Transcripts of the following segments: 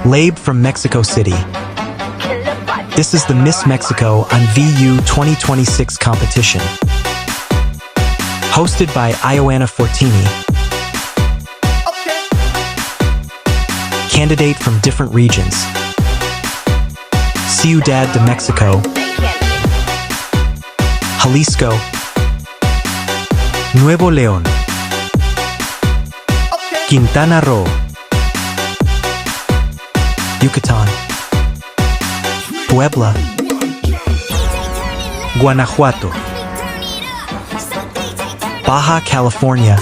Labe from Mexico City. This is the Miss Mexico Imvu 2026 competition. Hosted by Ioana Fortini. Candidate from different regions. Ciudad de Mexico, Jalisco, Nuevo León, Quintana Roo, Yucatán, Puebla, Guanajuato, Baja California,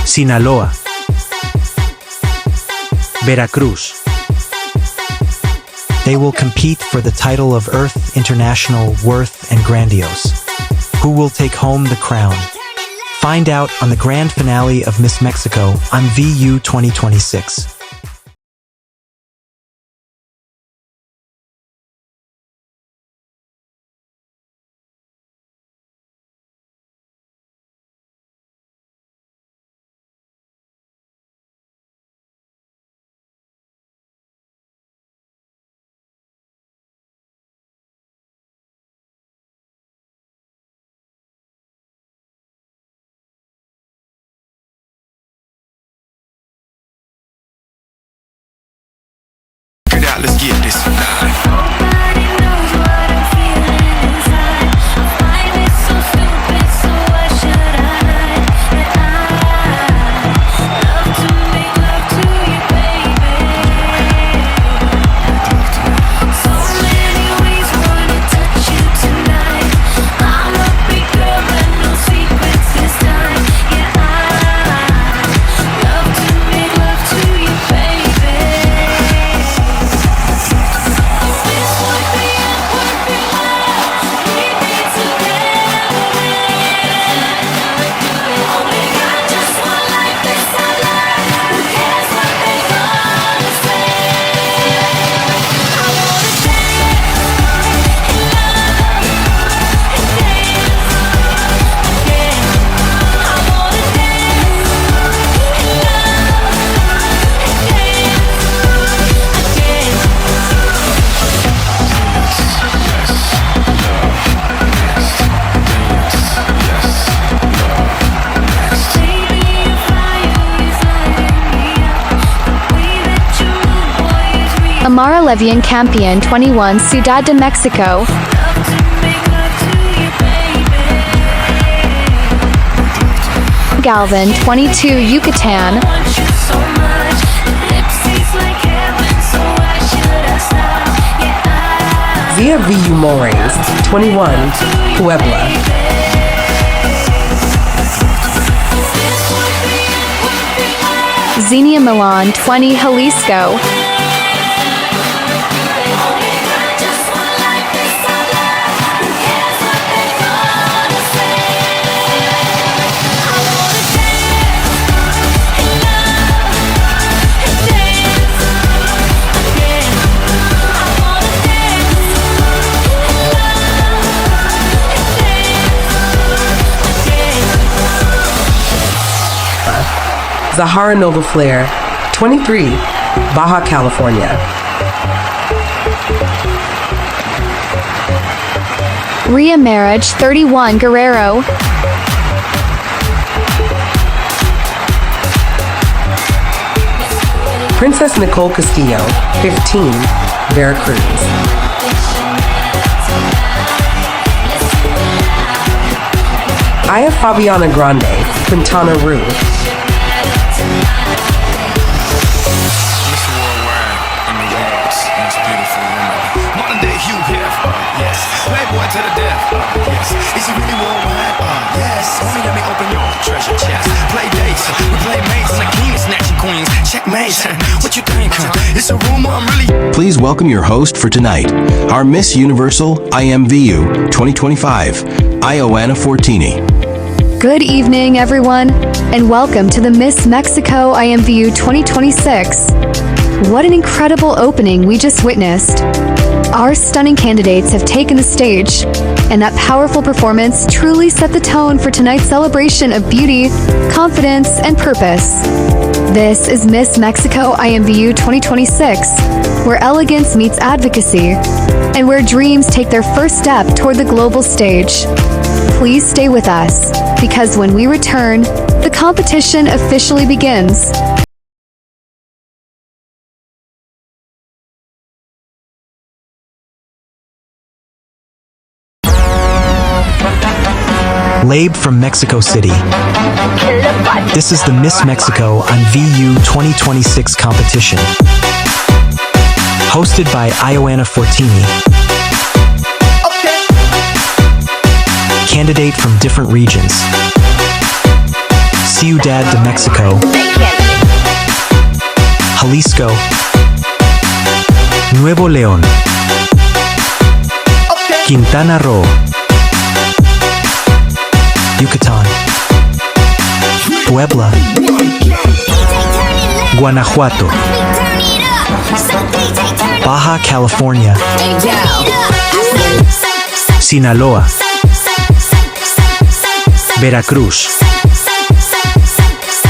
Sinaloa, Veracruz. They will compete for the title of Earth International Worth and Grandiose. Who will take home the crown? Find out on the grand finale of Miss Mexico on VU 2026. Let's get this. Nobody knows what I'm feeling inside. I find it so stupid, so why should I hide? That I love to make love to you, baby. So many ways wanna touch you tonight. I'm a big girl, but no secrets this time. Yeah, I love to make love to you, baby. Amara Levian Campion 21 Ciudad de Mexico. Galvin 22 Yucatan. Via VU Morings 21 Puebla. Xenia Milan 20 Jalisco. Zahara Nova Flair 23 Baja California. Ria Marriage 31 Guerrero. Princess Nicole Castillo 15 Veracruz. Aya Fabiana Grande Quintana Roo. Playboy to the death, yes. Is you really worldwide? Yes. Only let me open your treasure chest. Play dates, we play mates, and the king is snatching queens. Checkmate, what you think? It's a rumor, I'm really... Please welcome your host for tonight, our Miss Universal IMVU 2025, Ioana Fortini. Good evening, everyone, and welcome to the Miss Mexico IMVU 2026. What an incredible opening we just witnessed. Our stunning candidates have taken the stage, and that powerful performance truly set the tone for tonight's celebration of beauty, confidence, and purpose. This is Miss Mexico IMVU 2026, where elegance meets advocacy, and where dreams take their first step toward the global stage. Please stay with us, because when we return, the competition officially begins. Labe from Mexico City. This is the Miss Mexico IMVU 2026 competition. Hosted by Ioana Fortini. Candidate from different regions. Ciudad de Mexico. Jalisco. Nuevo León. Quintana Roo. Yucatán, Puebla, Guanajuato, Baja California, Sinaloa, Veracruz.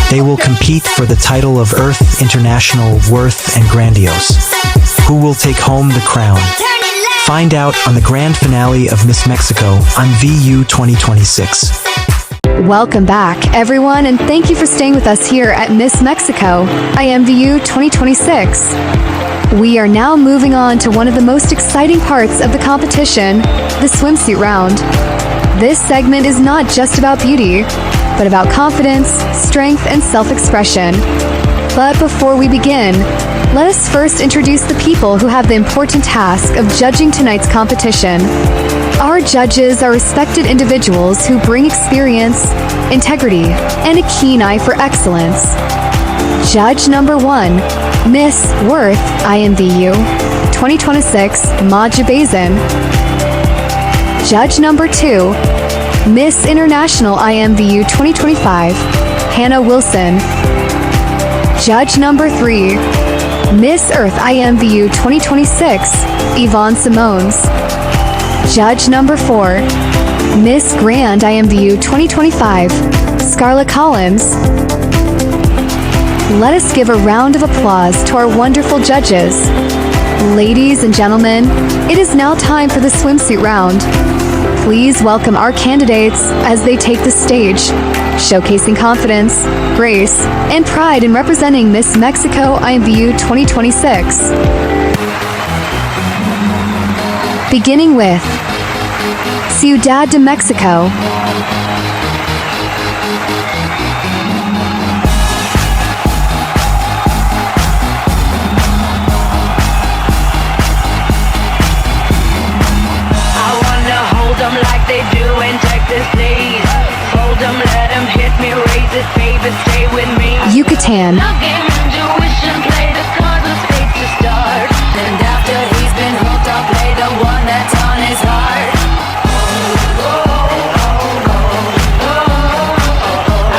They will compete for the title of Earth International Worth and Grandiose. Who will take home the crown? Find out on the grand finale of Miss Mexico IMVU 2026. Welcome back, everyone, and thank you for staying with us here at Miss Mexico IMVU 2026. We are now moving on to one of the most exciting parts of the competition, the swimsuit round. This segment is not just about beauty, but about confidence, strength, and self-expression. But before we begin, let us first introduce the people who have the important task of judging tonight's competition. Our judges are respected individuals who bring experience, integrity, and a keen eye for excellence. Judge number 1, Miss Worth IMVU 2026, Maja Bazin. Judge number 2, Miss International IMVU 2025, Hannah Wilson. Judge number 3, Miss Earth IMVU 2026, Yvonne Simones. Judge number 4, Miss Grand IMVU 2025, Scarlett Collins. Let us give a round of applause to our wonderful judges. Ladies and gentlemen, it is now time for the swimsuit round. Please welcome our candidates as they take the stage, showcasing confidence, grace, and pride in representing Miss Mexico IMVU 2026. Beginning with Ciudad de Mexico. Like they do in Texas, please. Hold them, let them hit me, raise it, baby, stay with me. Yucatan. Now give him intuition, play the cards with spades to start. And after he's been hooked, I'll play the one that's on his heart.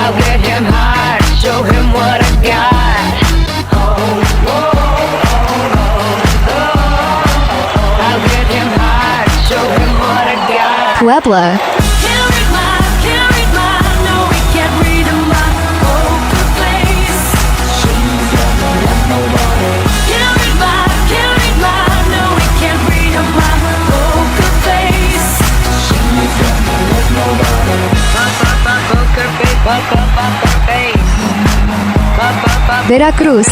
I'll get him hard, show him what I got. I'll get him hard, show him what I got. Puebla. Veracruz.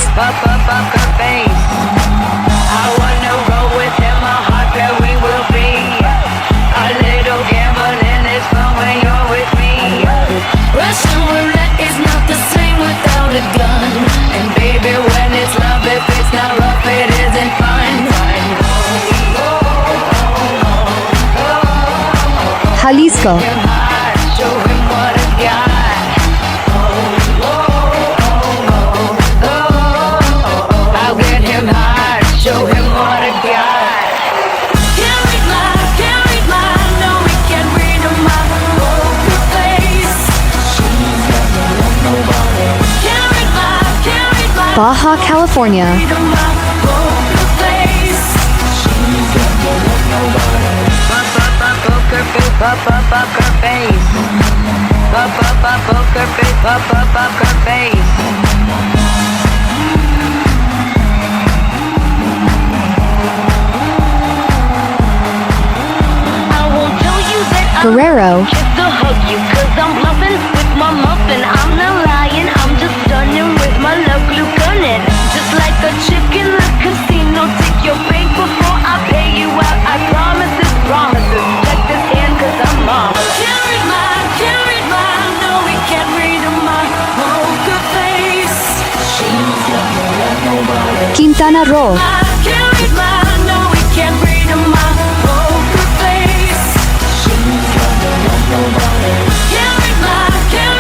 Russian roulette is not the same without a gun. And baby, when it's love, if it's not rough, it isn't fun. Jalisco. Show him what I got. I'll get him hard, show him what I got. Can't read my, no, we can't read my poker face. Can't read my, Baja California. Poker face. Guerrero, Just to hug you, cause I'm bluffing with my muffin. I'm not lying, I'm just stunning with my love glue gunning. Just like a chick in the casino, take your bank before I pay you out. I promise this, promises. Check this hand, cause I'm marvelous. Can't read mine, no, we can't read my poker face. She's got no love, nobody. Quintana Roo, Can't read mine, no, we can't read my poker face. She's got no love, nobody. Can't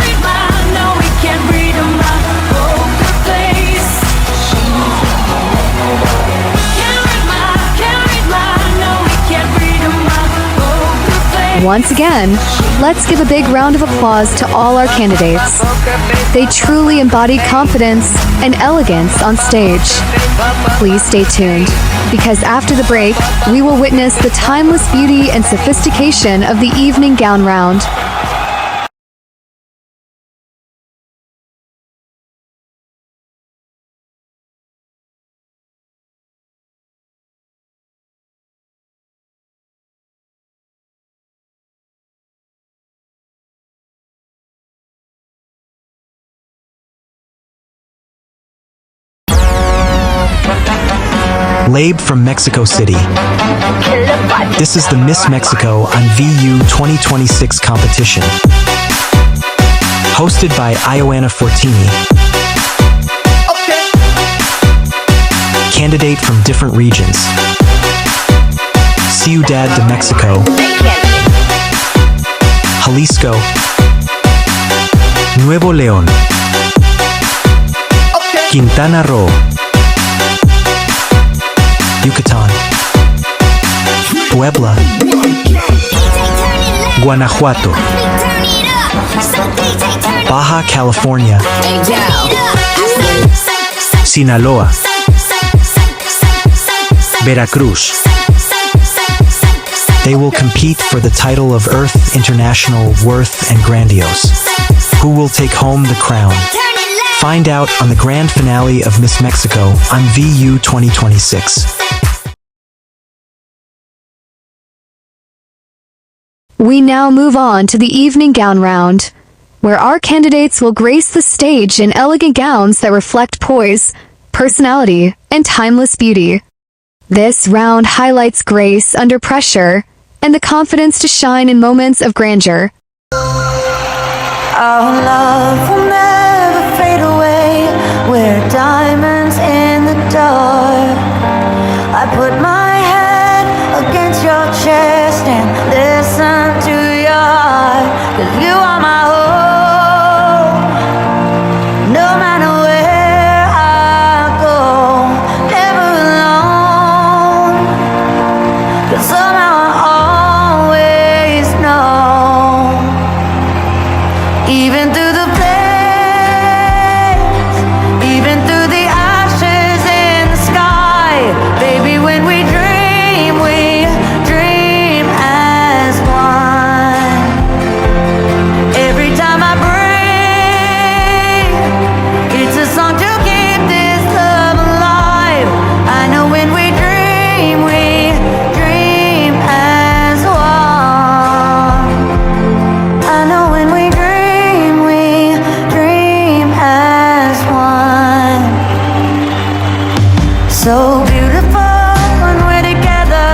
read mine, no, we can't read my poker face. She's got no love, nobody. Can't read mine, no, we can't read my poker face. once again, let's give a big round of applause to all our candidates. They truly embody confidence and elegance on stage. Please stay tuned, because after the break, we will witness the timeless beauty and sophistication of the evening gown round. Labe from Mexico City. This is the Miss Mexico on VU 2026 competition. Hosted by Ioana Fortini. Candidate from different regions. Ciudad de Mexico. Jalisco. Nuevo León. Quintana Roo. Yucatan, Puebla, Guanajuato, Baja California, Sinaloa, Veracruz. They will compete for the title of Earth International Worth and Grandiose. Who will take home the crown? Find out on the grand finale of Miss Mexico on VU 2026. We now move on to the evening gown round, where our candidates will grace the stage in elegant gowns that reflect poise, personality, and timeless beauty. This round highlights grace under pressure and the confidence to shine in moments of grandeur. Our love will never fade away. We're diamonds in the dark. I put my head against your chest and listen to your heart. 'Cause you are my hope. No matter where I go, never alone. 'Cause somehow I always know. Even through the flames, even through the ashes in the sky, baby, when we dream as one. Every time I breathe, it's a song to keep this love alive. I know when we dream as one. I know when we dream as one. So beautiful when we're together,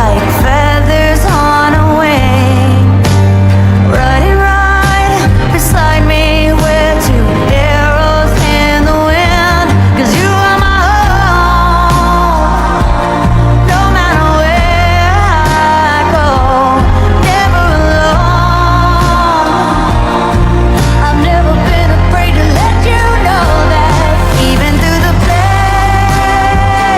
like feathers on a wing. Riding right beside me, we're two arrows in the wind. 'Cause you are my home. No matter where I go, never alone. I've never been afraid to let you know that even through the flames,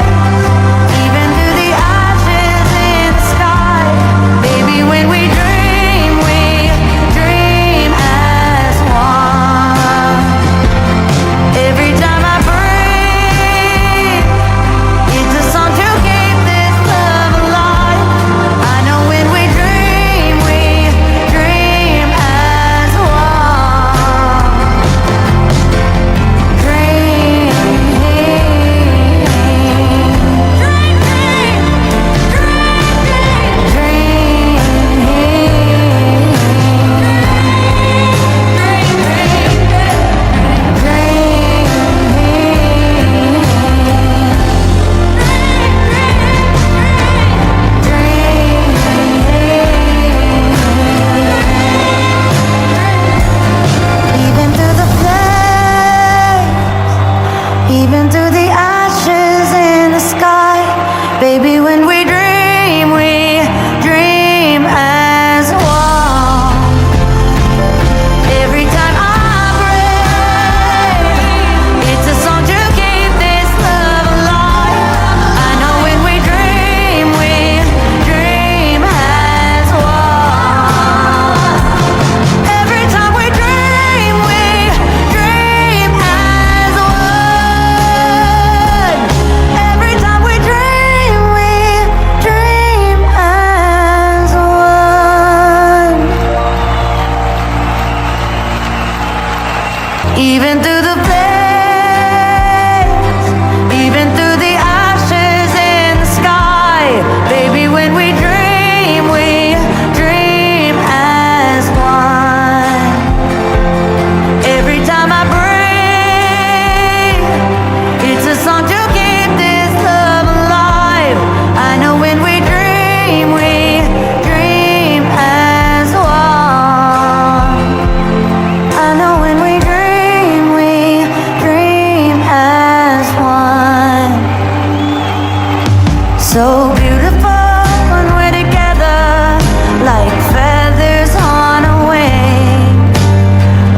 Baby, when we dream as one. Every time I break, it's a song to keep this love alive. I know when we dream as one. Every time we dream as one. Every time we dream as one. Even through the flames, even through the ashes in the sky, baby, when we dream as one. Every time I break, it's a song to keep this love alive. I know when we dream as one. I know when we dream as one. So beautiful when we're together, like feathers on a wing.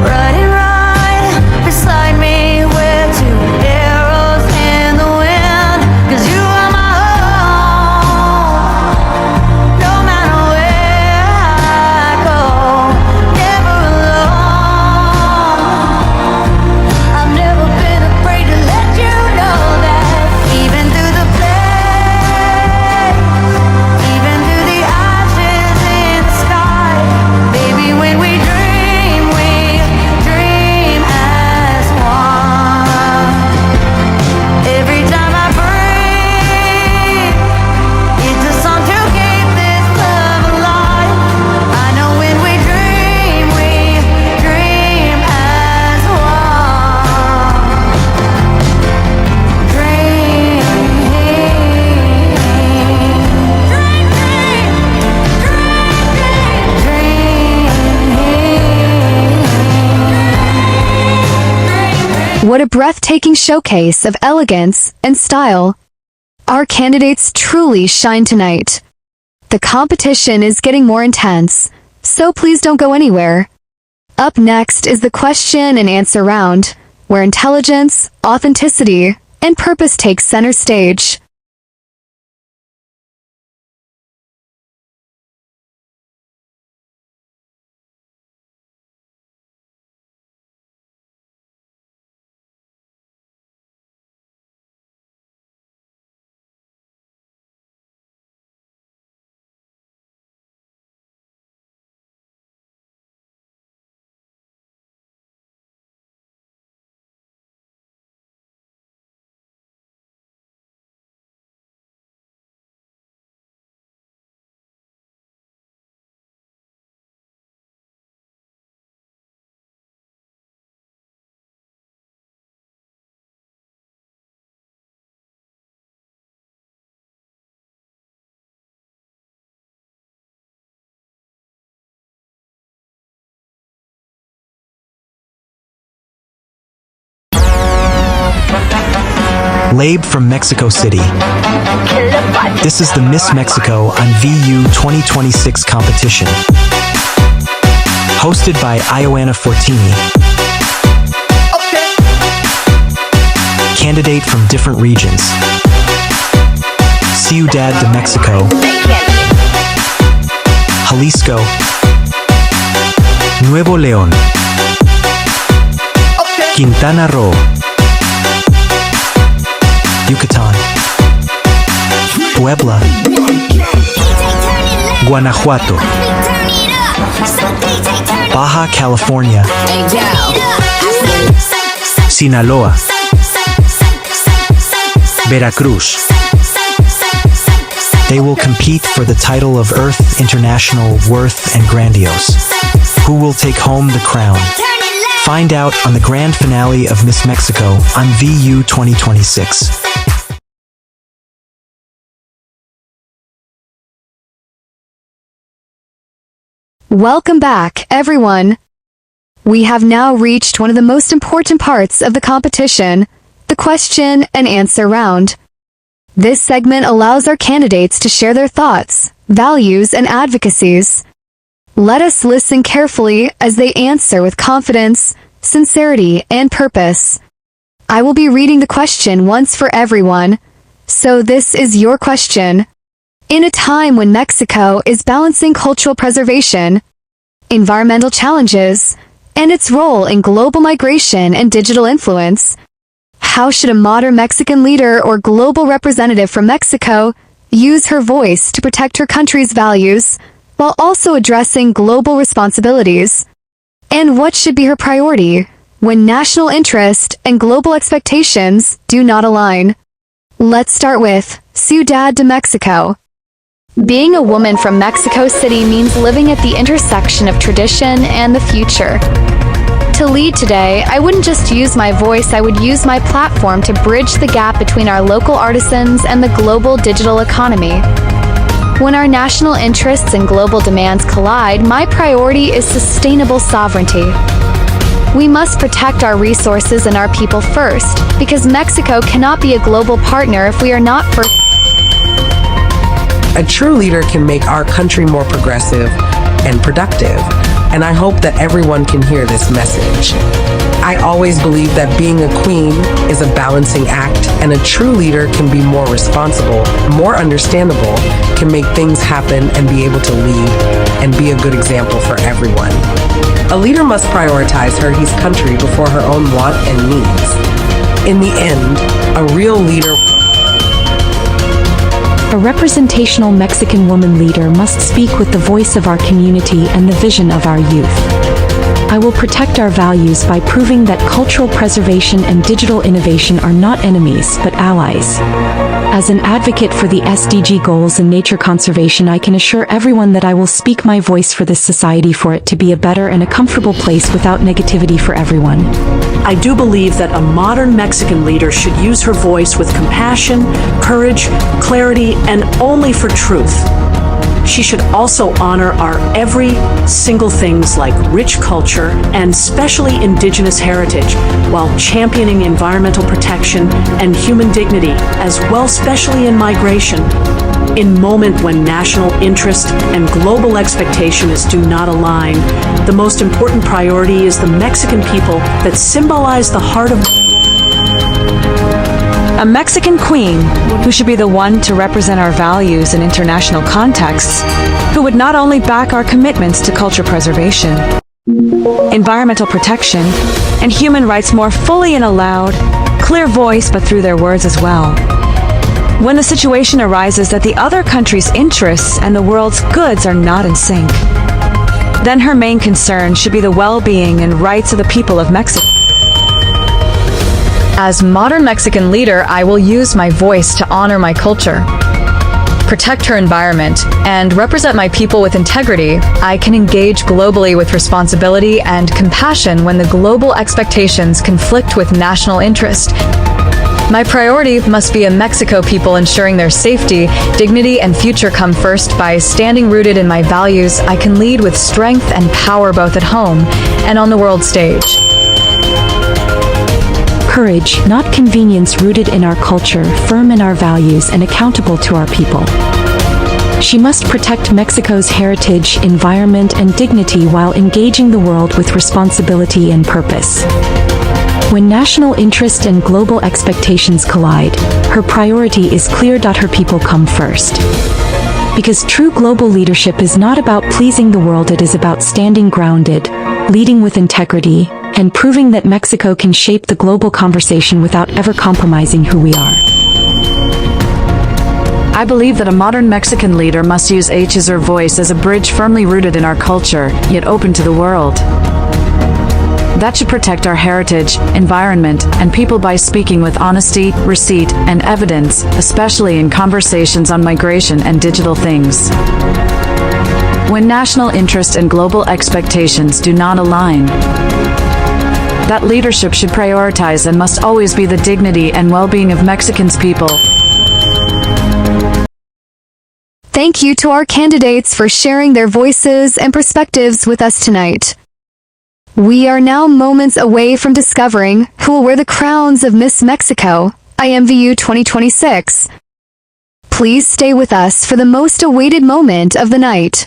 Riding right beside me, we're two arrows in the wind. 'Cause you are my own, no matter where I go, never alone. I've never been afraid to let you know that even through the flames, even through the ashes in the sky, baby, when we dream as one. Every time I breathe, it's a song to keep this love alive. I know when we dream as one. What a breathtaking showcase of elegance and style. Our candidates truly shine tonight. The competition is getting more intense, so please don't go anywhere. Up next is the question and answer round, where intelligence, authenticity, and purpose take center stage. Labe from Mexico City. This is the Miss Mexico on VU 2026 competition. Hosted by Ioana Fortini. Candidate from different regions. Ciudad de Mexico. Jalisco. Nuevo León. Quintana Roo. Yucatan, Puebla, Guanajuato, Baja California, Sinaloa, Veracruz. They will compete for the title of Earth International Worth and Grandiose. Who will take home the crown? Find out on the grand finale of Miss Mexico on VU 2026. Welcome back, everyone. We have now reached one of the most important parts of the competition, the question and answer round. This segment allows our candidates to share their thoughts, values, and advocacies. Let us listen carefully as they answer with confidence, sincerity, and purpose. I will be reading the question once for everyone. So this is your question. In a time when Mexico is balancing cultural preservation, environmental challenges, and its role in global migration and digital influence, how should a modern Mexican leader or global representative from Mexico use her voice to protect her country's values while also addressing global responsibilities? And what should be her priority when national interest and global expectations do not align? Let's start with Ciudad de Mexico. Being a woman from Mexico City means living at the intersection of tradition and the future. To lead today, I wouldn't just use my voice, I would use my platform to bridge the gap between our local artisans and the global digital economy. When our national interests and global demands collide, my priority is sustainable sovereignty. We must protect our resources and our people first, because Mexico cannot be a global partner if we are not first. A true leader can make our country more progressive and productive, and I hope that everyone can hear this message. I always believe that being a queen is a balancing act, and a true leader can be more responsible, more understandable, can make things happen and be able to lead and be a good example for everyone. A leader must prioritize her his country before her own want and needs. In the end, a real leader. A representational Mexican woman leader must speak with the voice of our community and the vision of our youth. I will protect our values by proving that cultural preservation and digital innovation are not enemies, but allies. As an advocate for the SDG goals and nature conservation, I can assure everyone that I will speak my voice for this society, for it to be a better and a comfortable place without negativity for everyone. I do believe that a modern Mexican leader should use her voice with compassion, courage, clarity, and only for truth. She should also honor our every single things like rich culture and especially indigenous heritage, while championing environmental protection and human dignity as well, especially in migration. In moment when national interest and global expectations do not align, the most important priority is the Mexican people that symbolize the heart of a Mexican queen who should be the one to represent our values in international contexts, who would not only back our commitments to culture preservation, environmental protection, and human rights more fully in a loud, clear voice, but through their words as well. When the situation arises that the other country's interests and the world's goods are not in sync, then her main concern should be the well-being and rights of the people of Mexico. As modern Mexican leader, I will use my voice to honor my culture, protect her environment, and represent my people with integrity. I can engage globally with responsibility and compassion when the global expectations conflict with national interest. My priority must be a Mexico people ensuring their safety, dignity, and future come first. By standing rooted in my values, I can lead with strength and power both at home and on the world stage. Courage, not convenience, rooted in our culture, firm in our values, and accountable to our people. She must protect Mexico's heritage, environment, and dignity while engaging the world with responsibility and purpose. When national interest and global expectations collide, her priority is clear: her people come first. Because true global leadership is not about pleasing the world, it is about standing grounded, leading with integrity, and proving that Mexico can shape the global conversation without ever compromising who we are. I believe that a modern Mexican leader must use her voice as a bridge firmly rooted in our culture, yet open to the world. That should protect our heritage, environment, and people by speaking with honesty, receipt, and evidence, especially in conversations on migration and digital things. When national interest and global expectations do not align, that leadership should prioritize and must always be the dignity and well-being of Mexicans' people. Thank you to our candidates for sharing their voices and perspectives with us tonight. We are now moments away from discovering who will wear the crowns of Miss Mexico, IMVU 2026. Please stay with us for the most awaited moment of the night.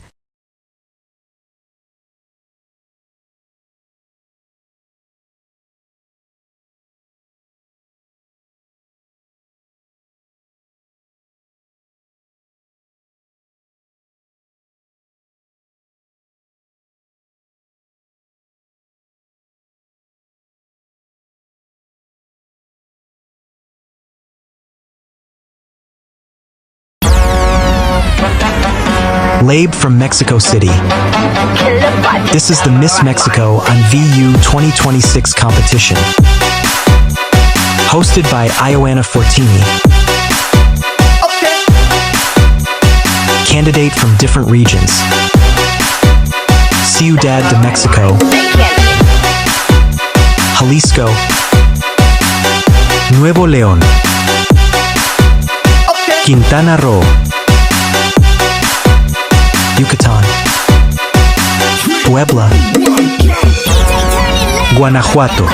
Labe from Mexico City. This is the Miss Mexico on VU 2026 competition. Hosted by Ioana Fortini. Candidate from different regions. Ciudad de Mexico. Jalisco. Nuevo León. Quintana Roo. Yucatan, Puebla, Guanajuato,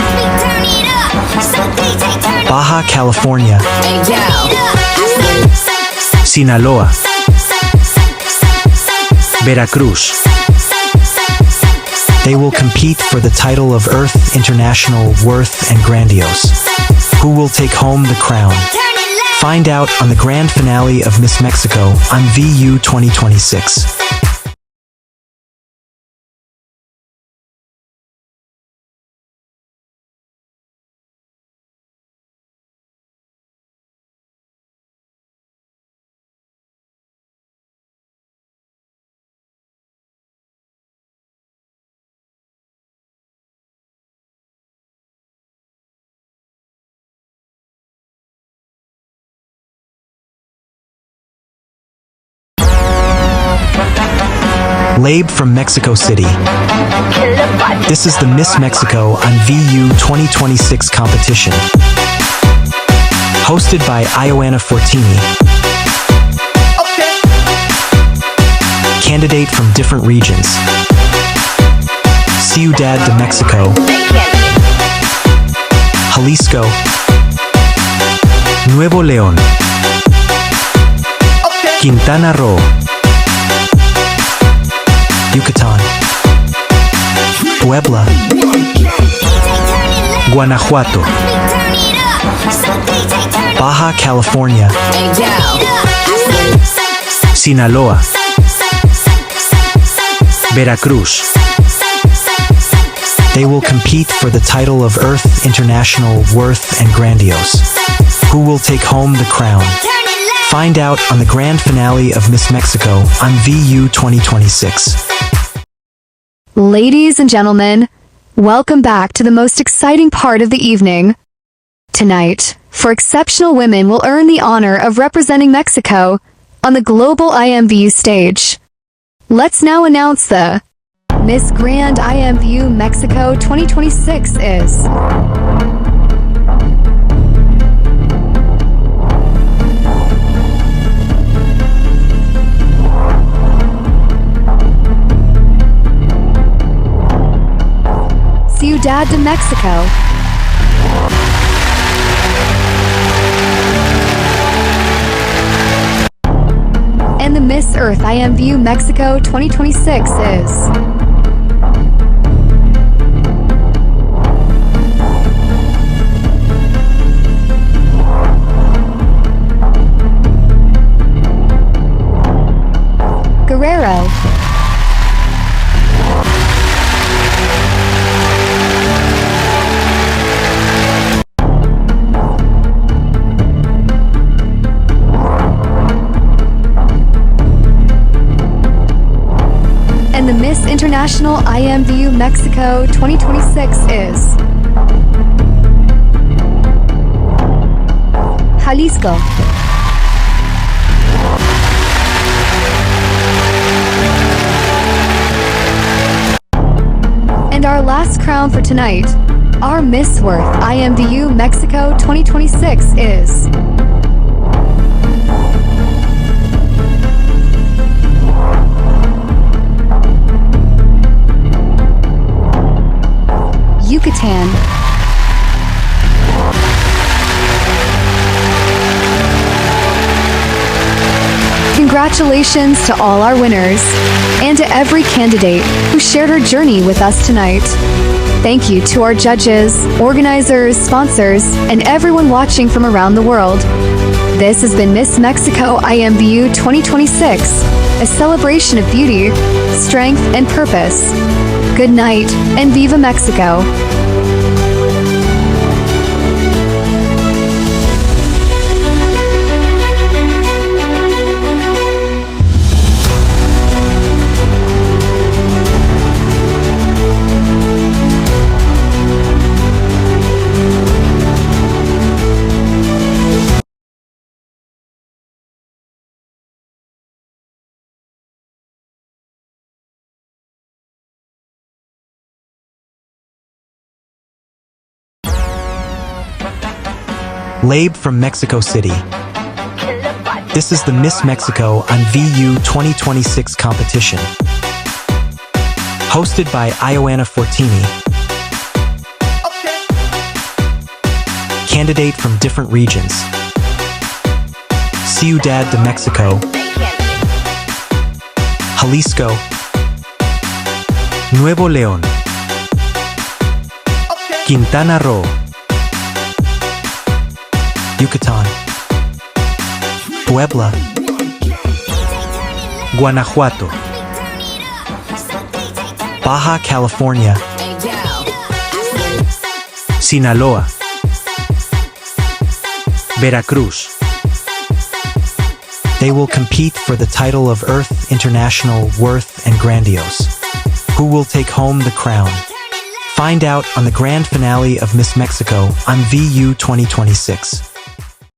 Baja California, Sinaloa, Veracruz. They will compete for the title of Earth International Worth and Grandiose. Who will take home the crown? Find out on the grand finale of Miss Mexico on VU 2026. Labe from Mexico City. This is the Miss Mexico on VU 2026 competition. Hosted by Ioana Fortini. Candidate from different regions. Ciudad de Mexico. Jalisco. Nuevo León. Quintana Roo. Yucatan, Puebla, Guanajuato, Baja California, Sinaloa, Veracruz. They will compete for the title of Earth International Worth and Grandiose. Who will take home the crown? Find out on the grand finale of Miss Mexico on VU 2026. Ladies and gentlemen, welcome back to the most exciting part of the evening. Tonight, four exceptional women will earn the honor of representing Mexico on the global IMVU stage. Let's now announce the Miss Grand IMVU Mexico 2026 is... Ciudad de Mexico. And the Miss Earth IMVU Mexico 2026 is... Guerrero. And the Miss International IMVU Mexico 2026 is... Jalisco. And our last crown for tonight, our Miss Worth IMVU Mexico 2026 is... Yucatan. Congratulations to all our winners and to every candidate who shared her journey with us tonight. Thank you to our judges, organizers, sponsors, and everyone watching from around the world. This has been Miss Mexico IMVU 2026, a celebration of beauty, strength, and purpose. Good night, and Viva Mexico! Labe from Mexico City. This is the Miss Mexico IMVU 2026 competition. Hosted by Ioana Fortini. Candidate from different regions. Ciudad de Mexico, Jalisco, Nuevo León, Quintana Roo, Yucatan, Puebla, Guanajuato, Baja California, Sinaloa, Veracruz. They will compete for the title of Earth International Worth and Grandiose. Who will take home the crown? Find out on the grand finale of Miss Mexico IMVU 2026.